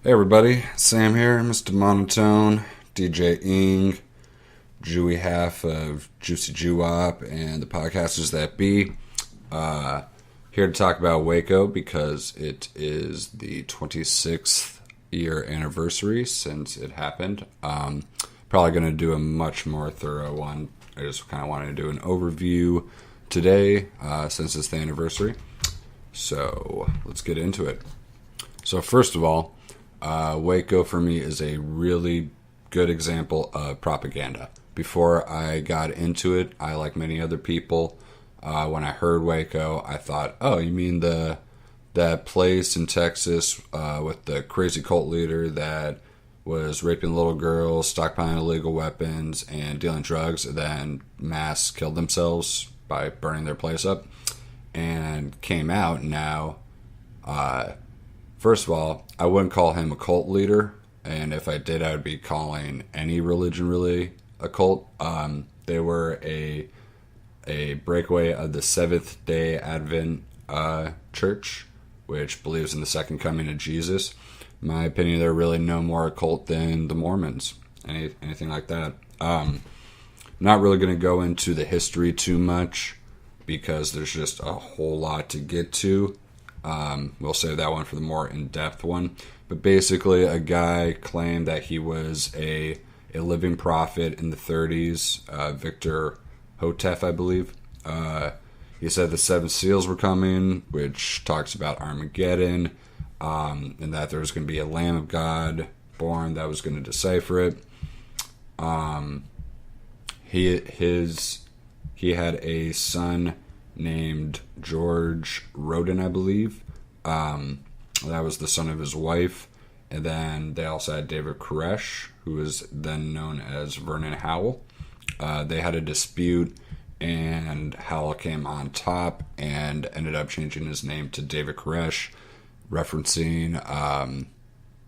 Hey everybody, Sam here, Mr. Monotone, DJ Ing, Jewy half of Juicy Jewop, and the podcasters that be. Here to talk about Waco because it is the 26th year anniversary since it happened. Probably going to do a much more thorough one. I just kind of wanted to do an overview today since it's the anniversary. So let's get into it. So first of all, Waco for me is a really good example of propaganda. Before I got into it, I, like many other people, when I heard Waco, I thought, oh, you mean that place in Texas with the crazy cult leader that was raping little girls, stockpiling illegal weapons, and dealing drugs, and then mass killed themselves by burning their place up, and came out now. First of all, I wouldn't call him a cult leader, and if I did, I would be calling any religion really a cult. They were a breakaway of the Seventh-day Advent church, which believes in the second coming of Jesus. In my opinion, they're really no more a cult than the Mormons, anything like that. Not really going to go into the history too much because there's just a whole lot to get to. We'll save that one for the more in-depth one. But basically, a guy claimed that he was a living prophet in the 30s, Victor Hotef, I believe. He said the seven seals were coming, which talks about Armageddon, and that there was going to be a Lamb of God born that was going to decipher it. He had a son named George Roden, I believe. That was the son of his wife. And then they also had David Koresh, who was then known as Vernon Howell. They had a dispute, and Howell came on top and ended up changing his name to David Koresh, referencing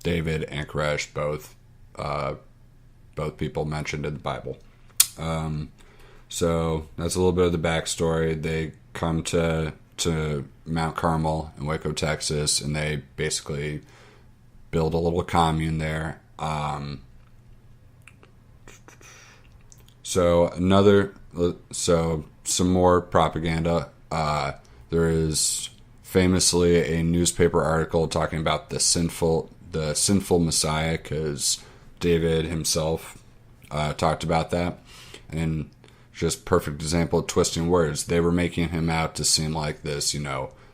David and Koresh, both people mentioned in the Bible. So that's a little bit of the backstory. They come to Mount Carmel in Waco, Texas, and they basically build a little commune there. So some more propaganda. There is famously a newspaper article talking about the sinful Messiah, because David himself talked about that, and just perfect example of twisting words. They were making him out to seem like this,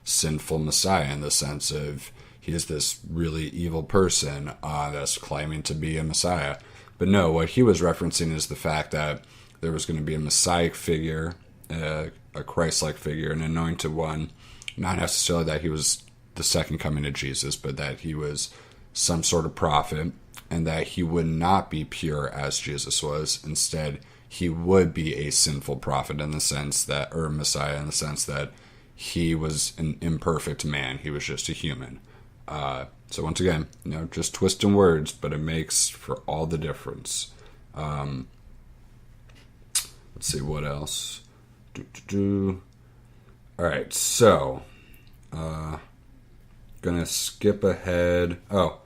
sinful Messiah, in the sense of he is this really evil person that's claiming to be a Messiah. But no, what he was referencing is the fact that there was going to be a Messiah figure, a Christ-like figure, an anointed one. Not necessarily that he was the second coming of Jesus, but that he was some sort of prophet, and that he would not be pure as Jesus was. Instead, he would be a sinful prophet in the sense that, or Messiah in the sense that he was an imperfect man. He was just a human. So once again, just twisting words, but it makes for all the difference. Let's see what else. All right, so gonna skip ahead. Oh,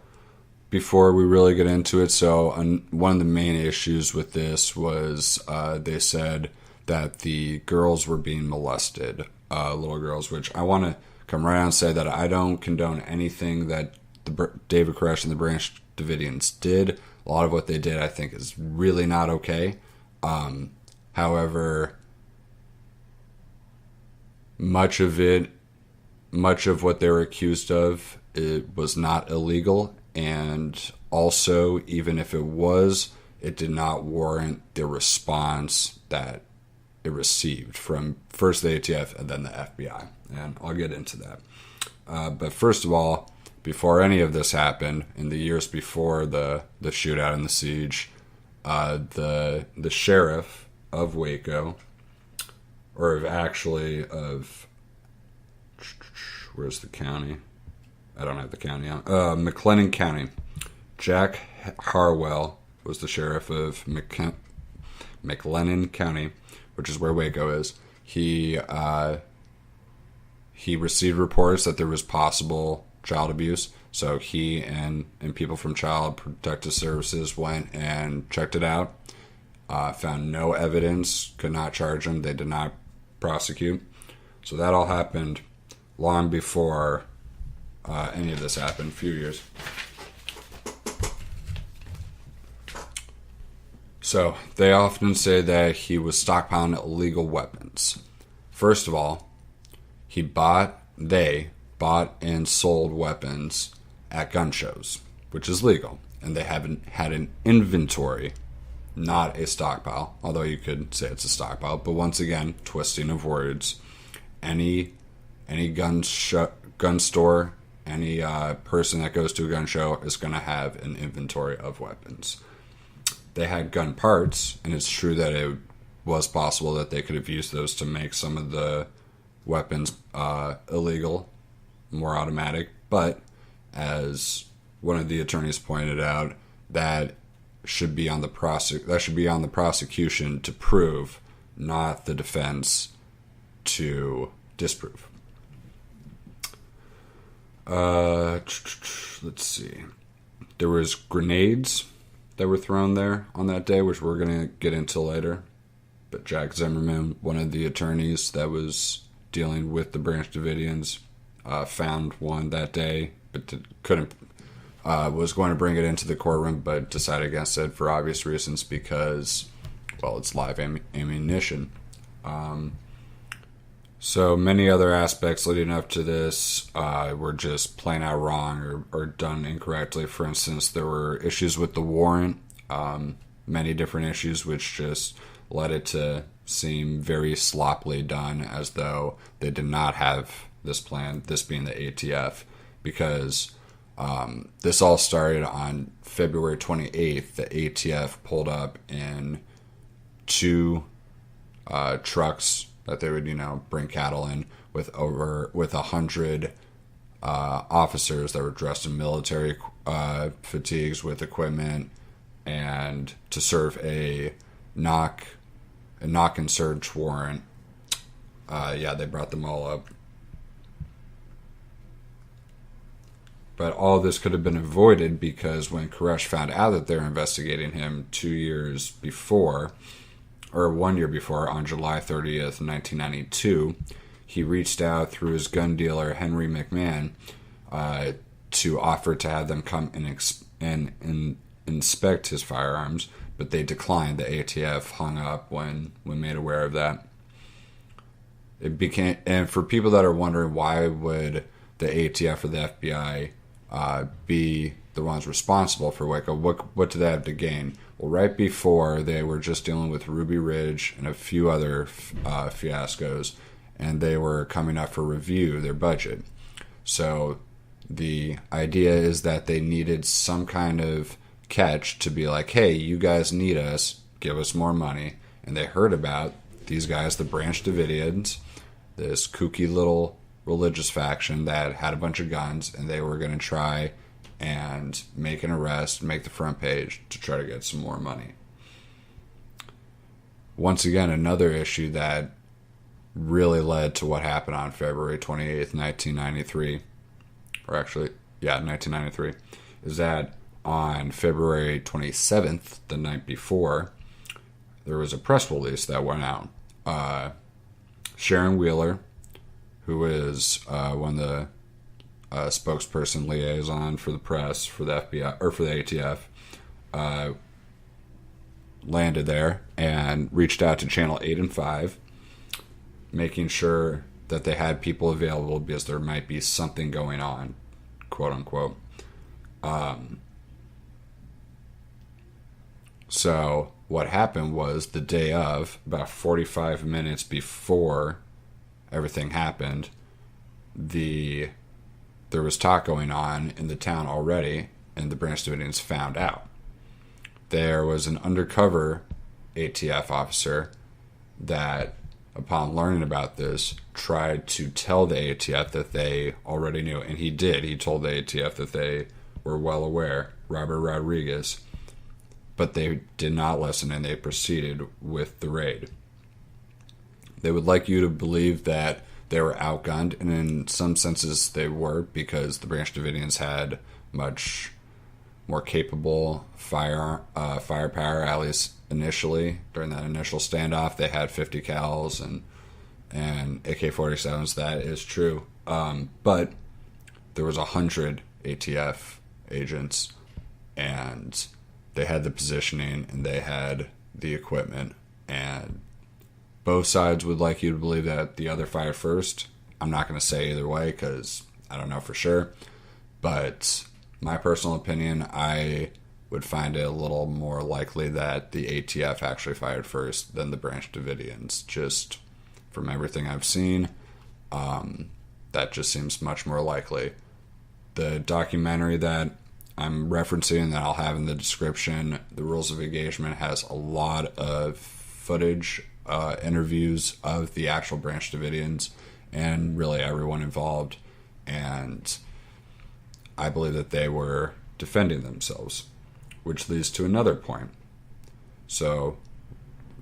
before we really get into it, so one of the main issues with this was they said that the girls were being molested, little girls, which I want to come right out and say that I don't condone anything that David Koresh and the Branch Davidians did. A lot of what they did, I think, is really not okay. However, much of what they were accused of, it was not illegal. And also, even if it was, it did not warrant the response that it received from first the ATF and then the FBI. And I'll get into that. But first of all, before any of this happened, in the years before the shootout and the siege, the sheriff of Waco, where's the county? I don't have the county on. McLennan County. Jack Harwell was the sheriff of McLennan County, which is where Waco is. He received reports that there was possible child abuse. So he and people from Child Protective Services went and checked it out. Found no evidence, could not charge him. They did not prosecute. So that all happened long before any of this happened, a few years. So they often say that he was stockpiling illegal weapons. First of all, they bought and sold weapons at gun shows, which is legal. And they haven't had an inventory, not a stockpile, although you could say it's a stockpile. But once again, twisting of words. Any gun store, any person that goes to a gun show is going to have an inventory of weapons. They had gun parts, and it's true that it was possible that they could have used those to make some of the weapons illegal, more automatic. But as one of the attorneys pointed out, that should be on the prosecution to prove, not the defense to disprove. Let's see. There was grenades that were thrown there on that day, which we're going to get into later. But Jack Zimmerman, one of the attorneys that was dealing with the Branch Davidians, found one that day, but couldn't. Was going to bring it into the courtroom, but decided against it for obvious reasons because, well, it's live ammunition. So many other aspects leading up to this were just plain out wrong or done incorrectly. For instance, there were issues with the warrant, many different issues, which just led it to seem very sloppily done, as though they did not have this plan, this being the ATF, because this all started on February 28th. The ATF pulled up in two trucks that they would, bring cattle in with 100 officers that were dressed in military fatigues with equipment, and to serve a knock and search warrant. They brought them all up. But all of this could have been avoided because when Koresh found out that they were investigating him 2 years before, or 1 year before, on July 30th, 1992, he reached out through his gun dealer, Henry McMahon, to offer to have them come and inspect his firearms, but they declined. The ATF hung up when made aware of that. And for people that are wondering why would the ATF or the FBI be the ones responsible for Waco, what do they have to gain? Well, right before, they were just dealing with Ruby Ridge and a few other fiascos, and they were coming up for review their budget. So the idea is that they needed some kind of catch to be like, hey, you guys need us, give us more money. And they heard about these guys, the Branch Davidians, this kooky little religious faction that had a bunch of guns, and they were going to try and make an arrest, make the front page to try to get some more money. Once again, another issue that really led to what happened on February 28th, 1993, or actually, 1993, is that on February 27th, the night before, there was a press release that went out. Sharon Wheeler, who is one of the spokesperson liaison for the press for the FBI or for the ATF, landed there and reached out to Channel 8 and 5, making sure that they had people available because there might be something going on, quote unquote. So what happened was, the day of, about 45 minutes before everything happened, there was talk going on in the town already, and the Branch Davidians found out. There was an undercover ATF officer that, upon learning about this, tried to tell the ATF that they already knew, and he did. He told the ATF that they were well aware, Robert Rodriguez, but they did not listen, and they proceeded with the raid. They would like you to believe that they were outgunned, and in some senses they were, because the Branch Davidians had much more capable firepower, at least initially. During that initial standoff, they had 50 cals and AK-47s. That is true. But there was 100 ATF agents, and they had the positioning, and they had the equipment, and both sides would like you to believe that the other fired first. I'm not going to say either way because I don't know for sure. But my personal opinion, I would find it a little more likely that the ATF actually fired first than the Branch Davidians. Just from everything I've seen, that just seems much more likely. The documentary that I'm referencing, that I'll have in the description, The Rules of Engagement, has a lot of footage, interviews of the actual Branch Davidians and really everyone involved, and I believe that they were defending themselves, which leads to another point. So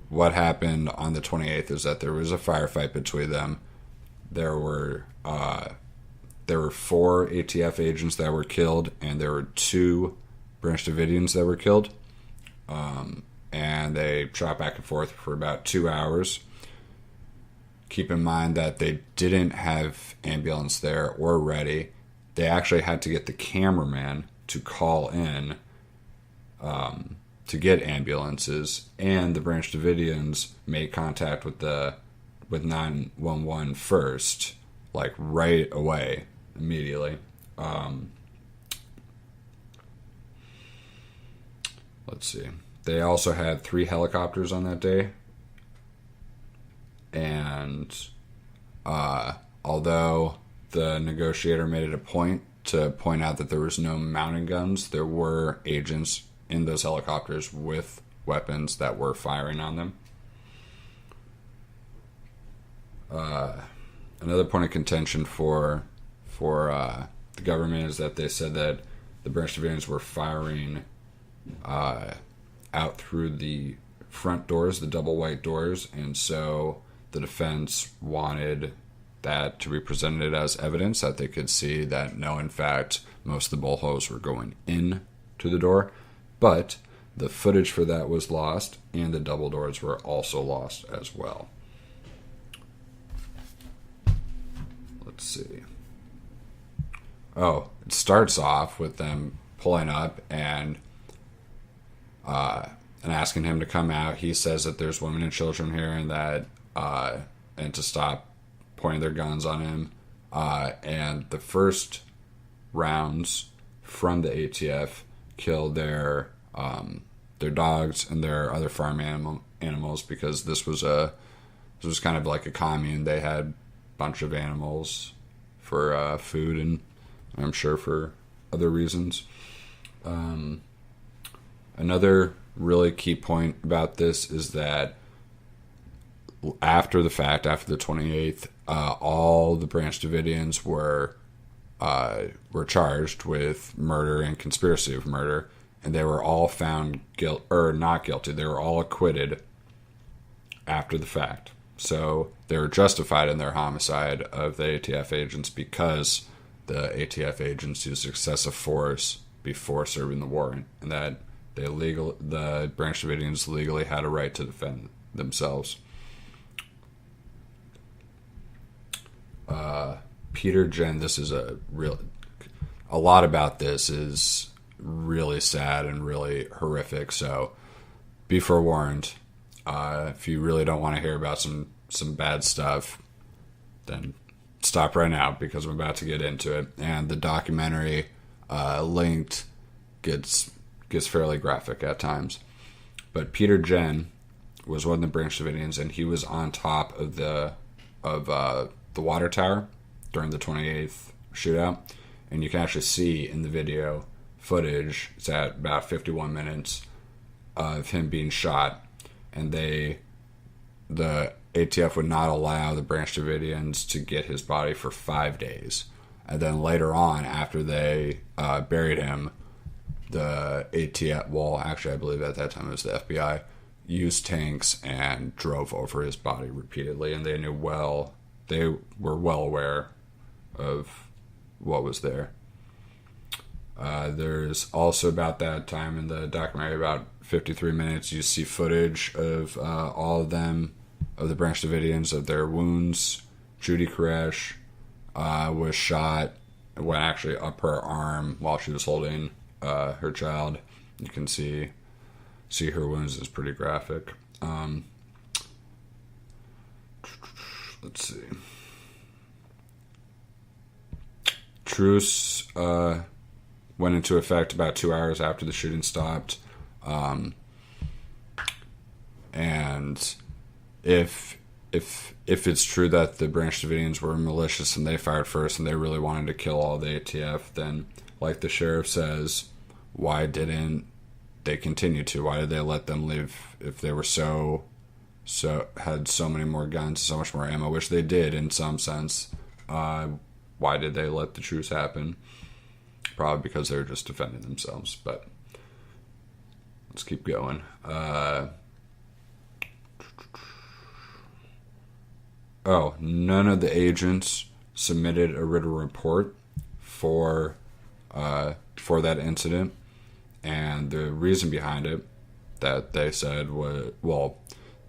what happened on the 28th is that there was a firefight between them. There were 4 ATF agents that were killed, and there were 2 Branch Davidians that were killed. And they shot back and forth for about 2 hours. Keep in mind that they didn't have ambulance there or ready. They actually had to get the cameraman to call in to get ambulances, and the Branch Davidians made contact with 911 first, like right away, immediately. Let's see. They also had 3 helicopters on that day, and although the negotiator made it a point to point out that there was no mountain guns, there were agents in those helicopters with weapons that were firing on them. Another point of contention for the government is that they said that the Branch Davidians were firing out through the front doors, the double white doors, and so the defense wanted that to be presented as evidence that they could see that no, in fact, most of the bullet holes were going in to the door. But the footage for that was lost, and the double doors were also lost as well. Let's see. Oh, it starts off with them pulling up and asking him to come out. He says that there's women and children here, and that and to stop pointing their guns on him. And the first rounds from the ATF killed their dogs and their other farm animals, because this was kind of like a commune. They had a bunch of animals for food, and I'm sure for other reasons. Another really key point about this is that after the fact, after the 28th, all the Branch Davidians were charged with murder and conspiracy of murder, and they were all found not guilty. They were all acquitted after the fact. So they were justified in their homicide of the ATF agents because the ATF agents used excessive force before serving the warrant, and that the Branch Davidians legally had a right to defend themselves. Peter Jen, this is a lot about this is really sad and really horrific, so be forewarned. If you really don't want to hear about some bad stuff, then stop right now, because I'm about to get into it. And the documentary linked gets fairly graphic at times. But Peter Jen was one of the Branch Davidians, and he was on top of the water tower during the 28th shootout. And you can actually see in the video footage, it's at about 51 minutes of him being shot, and the ATF would not allow the Branch Davidians to get his body for 5 days. And then later on, after they buried him, the ATF, well, actually, I believe at that time it was the FBI, used tanks and drove over his body repeatedly. And they knew well they were well aware of what was there. There's also about that time in the documentary, about 53 minutes, you see footage of all of them, of the Branch Davidians, of their wounds. Judy Koresh was shot, went actually up her arm while she was holding her child. You can see her wounds. Is pretty graphic. Let's see. Truce went into effect about 2 hours after the shooting stopped. And if it's true that the Branch Davidians were malicious and they fired first and they really wanted to kill all the ATF, then, like the sheriff says, why didn't they continue to? Why did they let them leave if they were had so many more guns, so much more ammo, which they did in some sense? Why did they let the truce happen? Probably because they were just defending themselves, but let's keep going. None of the agents submitted a written report for that incident, and the reason behind it that they said was,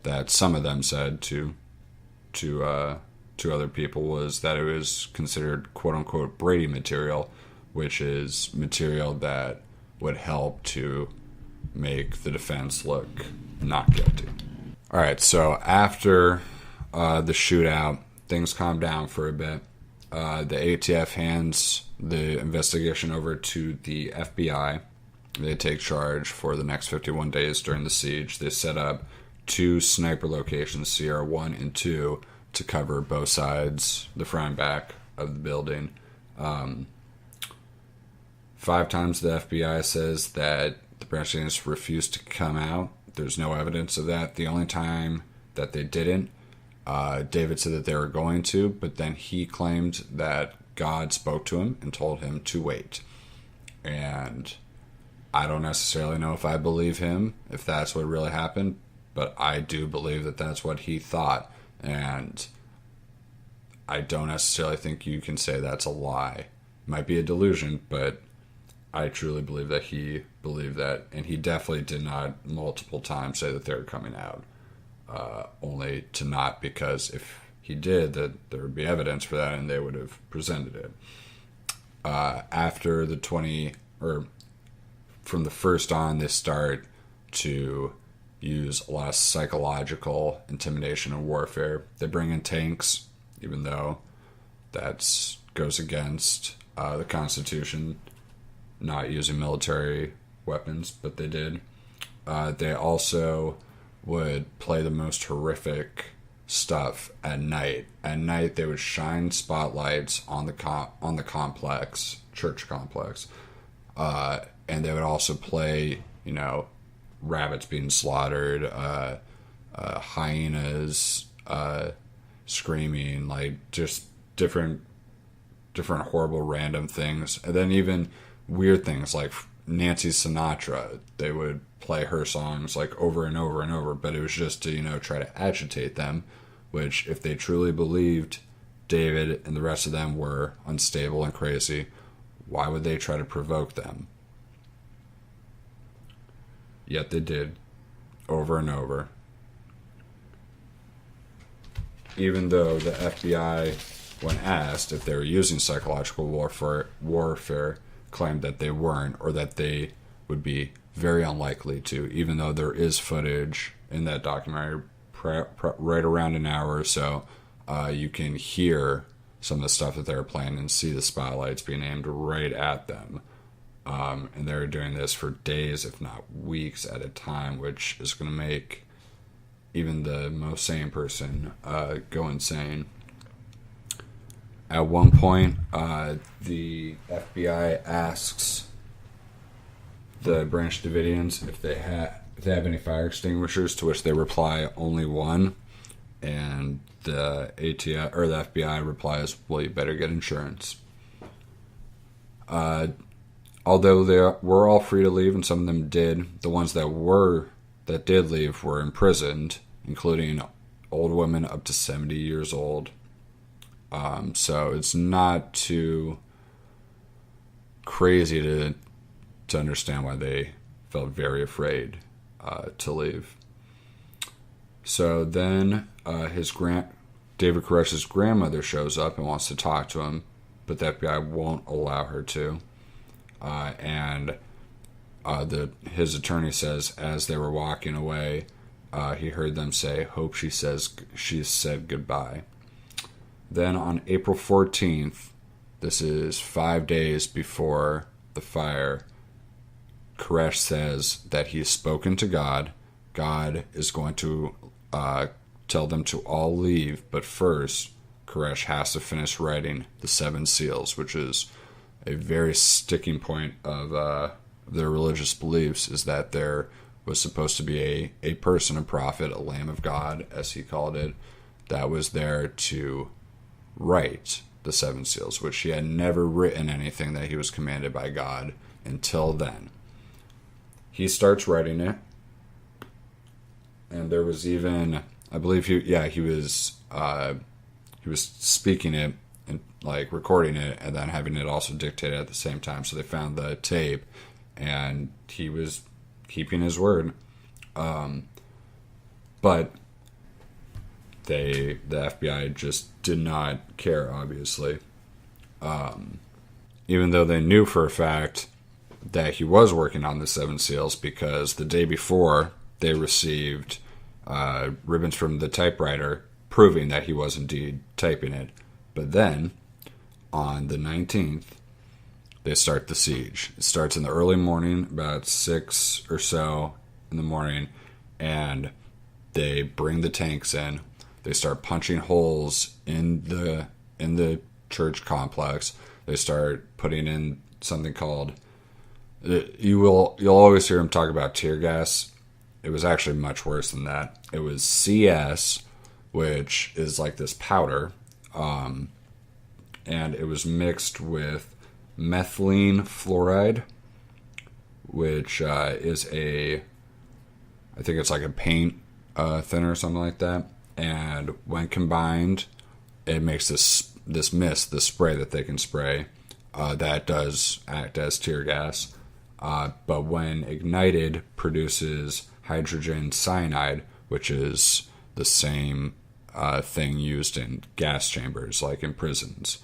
that some of them said to other people, was that it was considered quote unquote Brady material, which is material that would help to make the defense look not guilty. All right, so after the shootout, things calmed down for a bit. The ATF hands the investigation over to the FBI. They take charge for the next 51 days during the siege. They set up 2 sniper locations, Sierra 1 and 2, to cover both sides, the front and back of the building. 5 times the FBI says that the Branch Davidians refused to come out. There's no evidence of that. The only time that they didn't, David said that they were going to, but then he claimed that God spoke to him and told him to wait. And I don't necessarily know if I believe him, if that's what really happened, but I do believe that that's what he thought. And I don't necessarily think you can say that's a lie. It might be a delusion, but I truly believe that he believed that. And he definitely did not multiple times say that they were coming out. Only to not, because if he did, that there would be evidence for that and they would have presented it. After the from the first on, they start to use a lot of psychological intimidation and warfare. They bring in tanks, even though that goes against the Constitution, not using military weapons, but they did. They also would play the most horrific stuff at night. At night, they would shine spotlights on the complex, church complex, and they would also play, rabbits being slaughtered, hyenas screaming, like just different horrible random things, and then even weird things like Nancy Sinatra. They would play her songs like over and over and over, but it was just to try to agitate them, which, if they truly believed David and the rest of them were unstable and crazy, why would they try to provoke them? Yet they did, over and over. Even though the FBI, when asked if they were using psychological warfare, claimed that they weren't, or that they would be very unlikely to, even though there is footage in that documentary right around an hour or so. You can hear some of the stuff that they were playing and see the spotlights being aimed right at them. And they were doing this for days, if not weeks at a time, which is going to make even the most sane person go insane. At one point, the FBI asks the Branch Davidians if they have any fire extinguishers, to which they reply, only one. And the ATF or the FBI replies, well, you better get insurance. Although they were all free to leave, and some of them did, the ones that did leave were imprisoned, including old women up to 70 years old. So it's not too crazy to understand why they felt very afraid to leave. So then David Koresh's grandmother shows up and wants to talk to him, but the FBI won't allow her to. And his attorney says as they were walking away, he heard them say, "Hope she said goodbye." Then on April 14th, this is 5 days before the fire, Koresh says that he's spoken to God. God is going to tell them to all leave, but first, Koresh has to finish writing the 7 seals, which is a very sticking point of their religious beliefs, is that there was supposed to be a person, a prophet, a lamb of God, as he called it, that was there to write the 7 seals, which he had never written anything that he was commanded by God until then. He starts writing it, and there was even, I believe he was speaking it and like recording it and then having it also dictated at the same time. So they found the tape, and he was keeping his word. But the FBI just did not care, obviously. Even though they knew for a fact that he was working on the 7 seals, because the day before they received ribbons from the typewriter proving that he was indeed typing it. But then, on the 19th, they start the siege. It starts in the early morning, about 6 or so in the morning, and they bring the tanks in. They start punching holes in the church complex. They start putting in something called, you'll always hear him talk about tear gas. It was actually much worse than that. It was CS, which is like this powder, and it was mixed with methylene fluoride, which is I think it's like a paint thinner or something like that. And when combined, it makes this mist, this spray that they can spray, that does act as tear gas. But when ignited, produces hydrogen cyanide, which is the same thing used in gas chambers, like in prisons.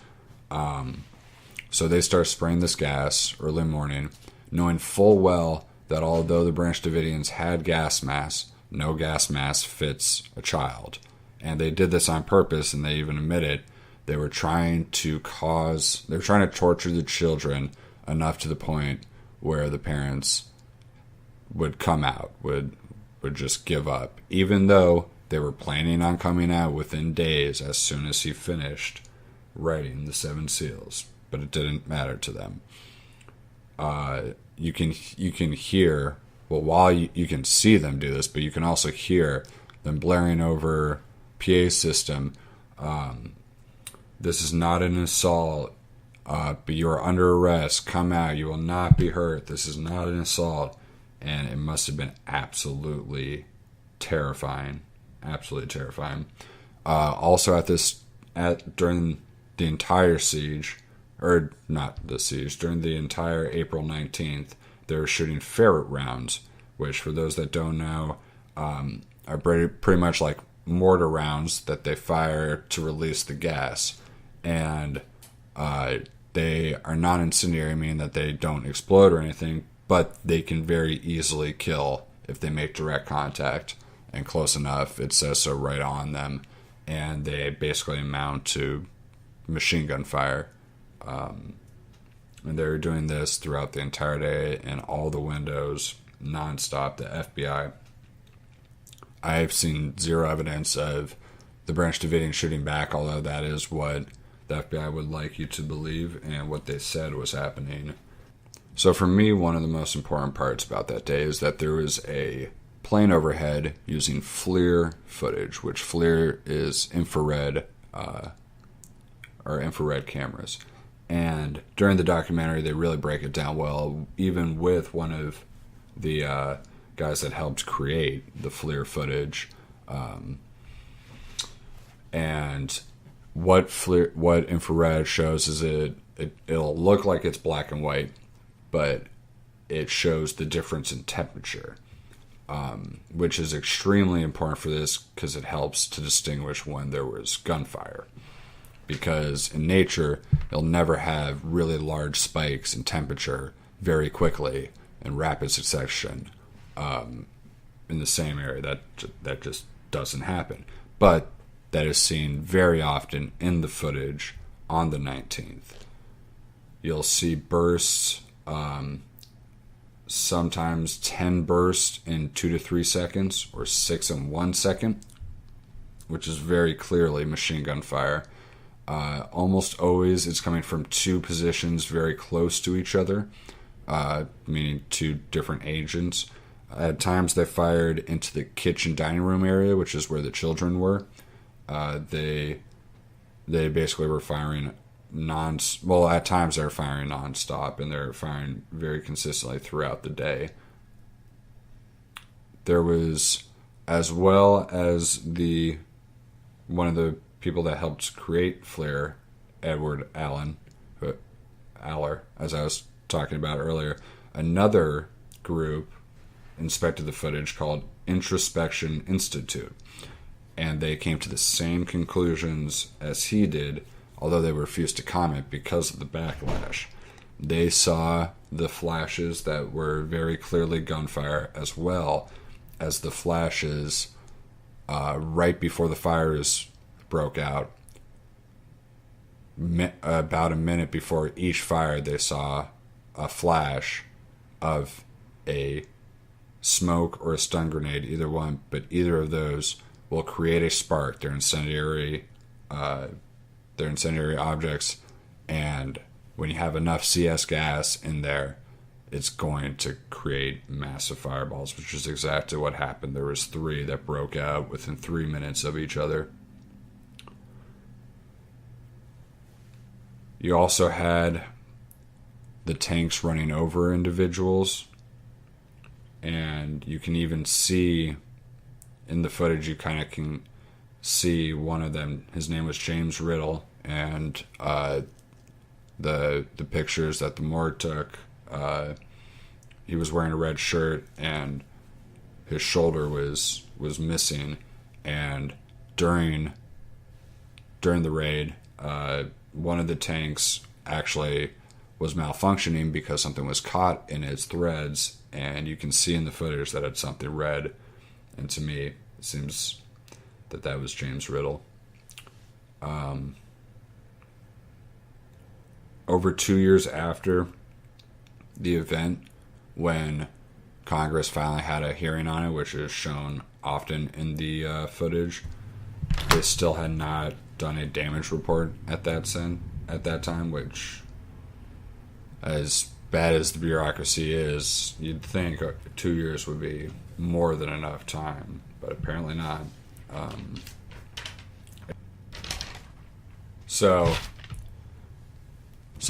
So they start spraying this gas early morning, knowing full well that although the Branch Davidians had gas masks, no gas mask fits a child. And they did this on purpose, and they even admit it. They were trying to torture the children enough to the point where the parents would come out, would just give up, even though they were planning on coming out within days as soon as he finished writing the 7 seals. But it didn't matter to them. You can hear, well, while you can see them do this, but you can also hear them blaring over PA system. This is not an assault, but you are under arrest. Come out. You will not be hurt. This is not an assault. And it must have been absolutely terrifying. Absolutely terrifying. Also during the entire siege, or not the siege, during the entire April 19th, they were shooting ferret rounds, which, for those that don't know, are pretty much like mortar rounds that they fire to release the gas. And they are non-incendiary, meaning that they don't explode or anything, but they can very easily kill if they make direct contact, and close enough, it says so right on them, and they basically amount to machine gun fire. And they were doing this throughout the entire day in all the windows, nonstop. The FBI, I've seen zero evidence of the Branch Davidians shooting back, although that is what the FBI would like you to believe and what they said was happening. So for me, one of the most important parts about that day is that there was a plane overhead using FLIR footage, which FLIR is infrared cameras. And during the documentary, they really break it down well, even with one of the guys that helped create the FLIR footage. And what infrared shows is it'll look like it's black and white, but it shows the difference in temperature, which is extremely important for this because it helps to distinguish when there was gunfire. Because in nature, you'll never have really large spikes in temperature very quickly in rapid succession in the same area. That just doesn't happen. But that is seen very often in the footage on the 19th. You'll see bursts, sometimes 10 bursts in 2 to 3 seconds, or 6 in 1 second, which is very clearly machine gun fire. Almost always it's coming from two positions very close to each other, meaning two different agents. At times they fired into the kitchen dining room area, which is where the children were. They basically were firing at times they were firing nonstop, and they're firing very consistently throughout the day. There was, as well as one of the people that helped create FLIR, Edward Aller, as I was talking about earlier, another group inspected the footage called Introspection Institute, and they came to the same conclusions as he did, although they refused to comment because of the backlash. They saw the flashes that were very clearly gunfire, as well as the flashes right before the fires broke out. About a minute before each fire, they saw a flash of a smoke or a stun grenade, either one, but either of those will create a spark. They're incendiary objects, and when you have enough CS gas in there, it's going to create massive fireballs, which is exactly what happened. There was 3 that broke out within 3 minutes of each other. You also had the tanks running over individuals, and you can even see in the footage, you kind of can see one of them. His name was James Riddle, and the pictures that the morgue took, he was wearing a red shirt and his shoulder was missing. And during the raid, one of the tanks actually was malfunctioning because something was caught in its threads, and you can see in the footage that it's something red. And to me, it seems that was James Riddle. Over 2 years after the event, when Congress finally had a hearing on it, which is shown often in the footage, they still had not done a damage report at that time, which, as bad as the bureaucracy is, you'd think 2 years would be more than enough time, but apparently not. So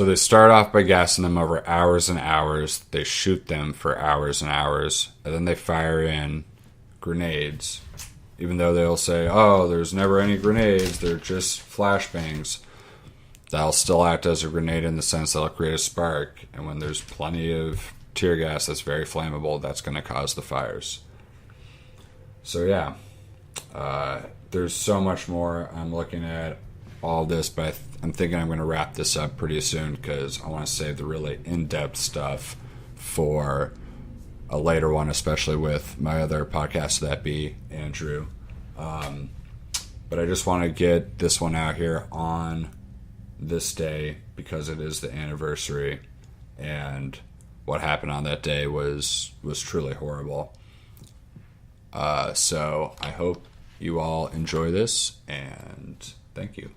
they start off by gassing them over hours and hours. They shoot them for hours and hours, and then they fire in grenades. Even though they'll say, oh, there's never any grenades, they're just flashbangs. That'll still act as a grenade in the sense that it'll create a spark. And when there's plenty of tear gas that's very flammable, that's going to cause the fires. So yeah, there's so much more. I'm looking at all this, but I'm thinking I'm going to wrap this up pretty soon because I want to save the really in-depth stuff for a later one, especially with my other podcast, that be Andrew. But I just want to get this one out here on this day because it is the anniversary, and what happened on that day was truly horrible. So I hope you all enjoy this, and thank you.